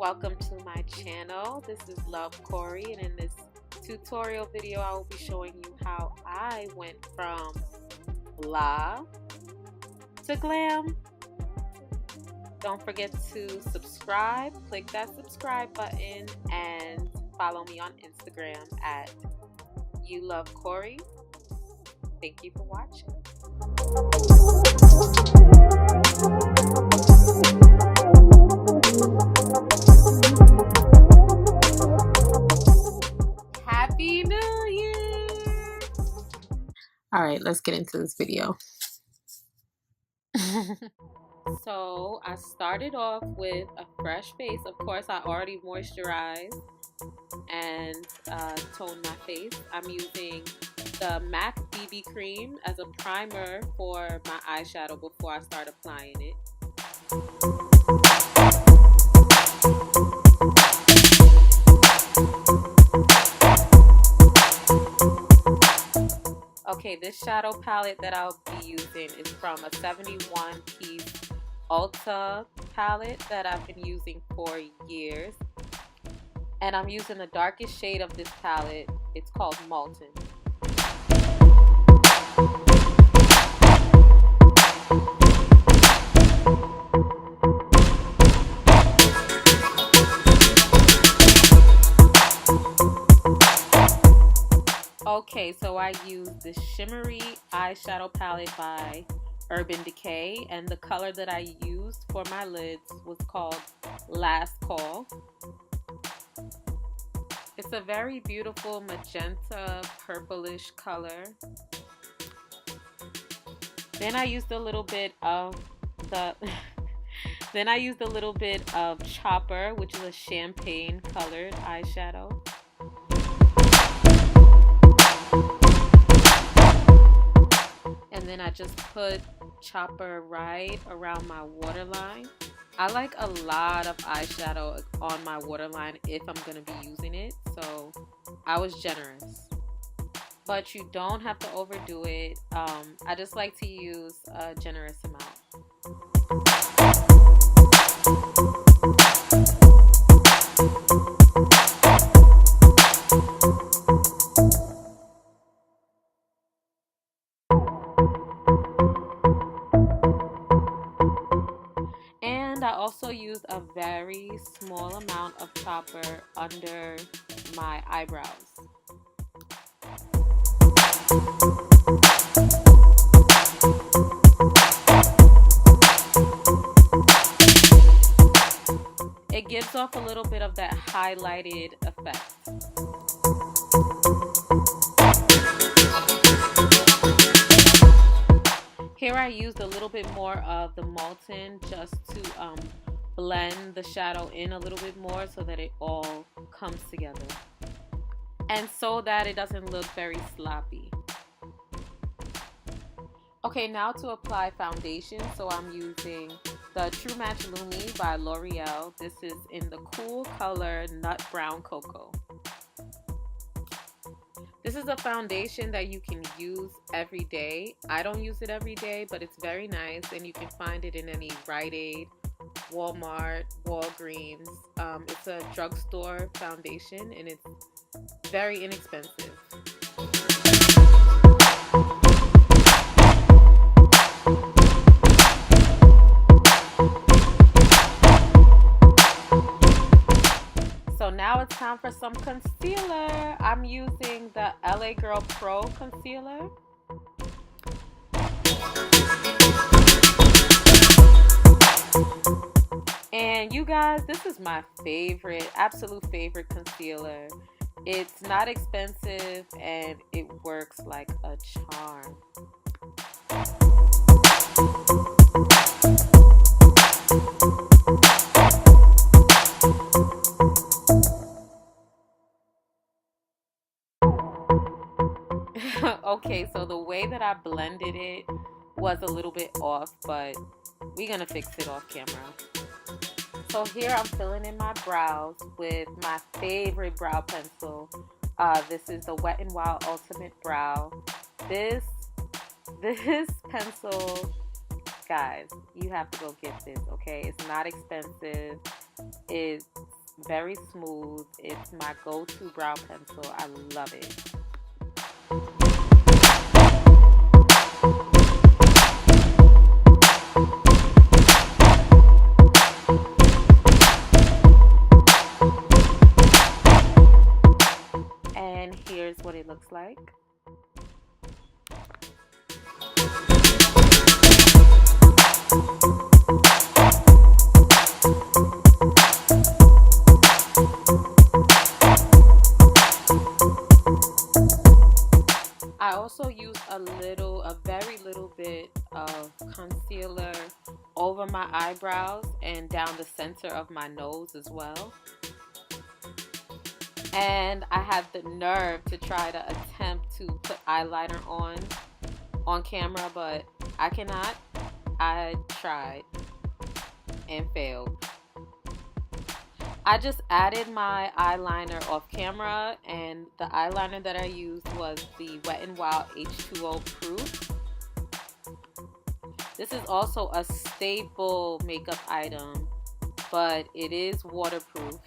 Welcome to my channel. This is Love Corey, and in this tutorial video I will be showing you how I went from blah to glam. Don't forget to subscribe, click that subscribe button, and follow me on Instagram at YouLoveCorey. Thank you for watching. Happy New Year! All right, let's get into this video. So I started off with a fresh face. Of course, I already moisturized and toned my face. I'm using the MAC BB cream as a primer for my eyeshadow before I start applying it. Okay, this shadow palette that I'll be using is from a 71-piece Ulta palette that I've been using for years. And I'm using the darkest shade of this palette. It's called Molten. Okay, so I used the shimmery eyeshadow palette by Urban Decay, and the color that I used for my lids was called Last Call. It's a very beautiful magenta purplish color. Then I used a little bit of Chopper, which is a champagne colored eyeshadow. And then I just put Chopper right around my waterline. I like a lot of eyeshadow on my waterline if I'm going to be using it, so I was generous. But you don't have to overdo it. I just like to use a generous amount. I also used a very small amount of Chopper under my eyebrows. It gives off a little bit of that highlighted effect. Here I used a little bit more of the Molten just to blend the shadow in a little bit more so that it all comes together. And so that it doesn't look very sloppy. Okay, now to apply foundation. So I'm using the True Match Lumi by L'Oreal. This is in the cool color Nut Brown Cocoa. This is a foundation that you can use every day. I don't use it every day, but it's very nice, and you can find it in any Rite Aid, Walmart, Walgreens. It's a drugstore foundation, and it's very inexpensive. Now it's time for some concealer. I'm using the LA Girl Pro Concealer. And you guys, this is my favorite, absolute favorite concealer. It's not expensive and it works like a charm. Okay, so the way that I blended it was a little bit off, but we're gonna fix it off camera. So here I'm filling in my brows with my favorite brow pencil. This is the Wet n Wild Ultimate Brow. This pencil, guys, you have to go get this, okay? It's not expensive. It's very smooth. It's my go-to brow pencil. I love it. And here's what it looks like. I also use a very little bit of concealer over my eyebrows and down the center of my nose as well. And I had the nerve to try to attempt to put eyeliner on camera, but I cannot. I tried and failed. I just added my eyeliner off camera, and the eyeliner that I used was the Wet n Wild H2O Proof. This is also a staple makeup item, but it is waterproof.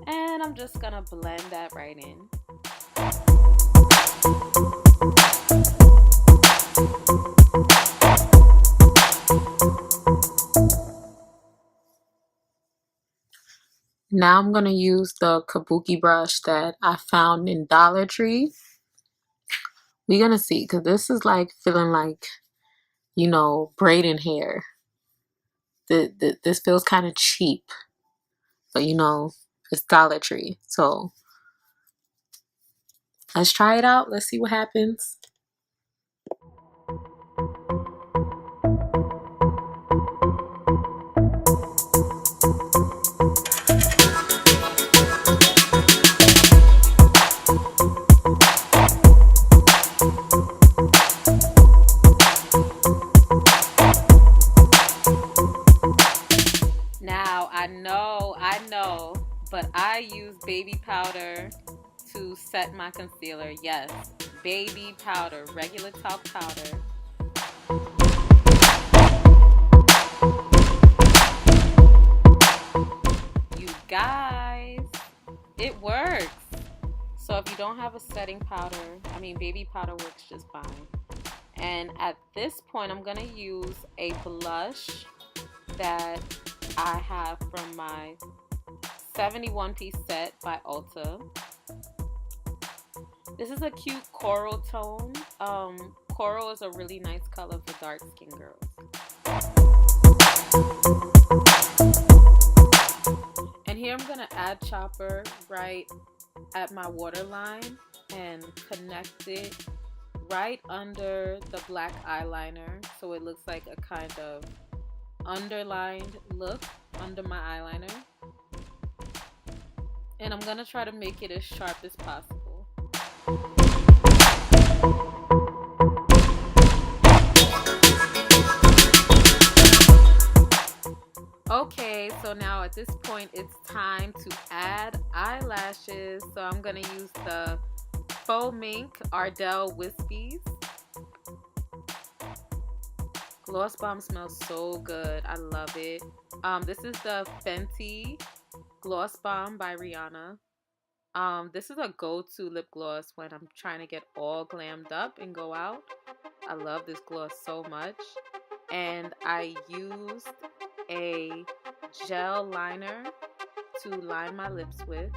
And I'm just gonna blend that right in. Now I'm going to use the Kabuki brush that I found in Dollar Tree. We're going to see, because this is like feeling like, you know, braiding hair. This feels kind of cheap, but you know, it's Dollar Tree. So let's try it out. Let's see what happens. Now, I know, but I use baby powder to set my concealer. Yes, baby powder, regular talc powder. You guys, it works. So if you don't have a setting powder, I mean, baby powder works just fine. And at this point, I'm going to use a blush that I have from my 71-piece set by Ulta. This is a cute coral tone. Coral is a really nice color for dark skin girls. And here I'm gonna add chopper right at my waterline and connect it right under the black eyeliner, so it looks like a kind of underlined look under my eyeliner. And I'm gonna try to make it as sharp as possible. Okay, so now at this point it's time to add eyelashes. So I'm gonna use the Faux Mink Ardell Wispies. Gloss Bomb smells so good. I love it. This is the Fenty Gloss Bomb by Rihanna. This is a go-to lip gloss when I'm trying to get all glammed up and go out. I love this gloss so much. And I used a gel liner to line my lips with.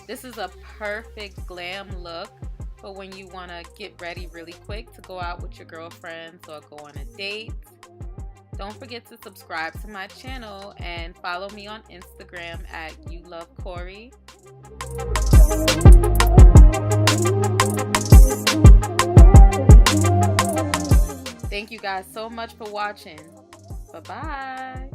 This is a perfect glam look for when you want to get ready really quick to go out with your girlfriends or go on a date. Don't forget to subscribe to my channel and follow me on Instagram at YouLoveCorey. Thank you guys so much for watching. Bye-bye.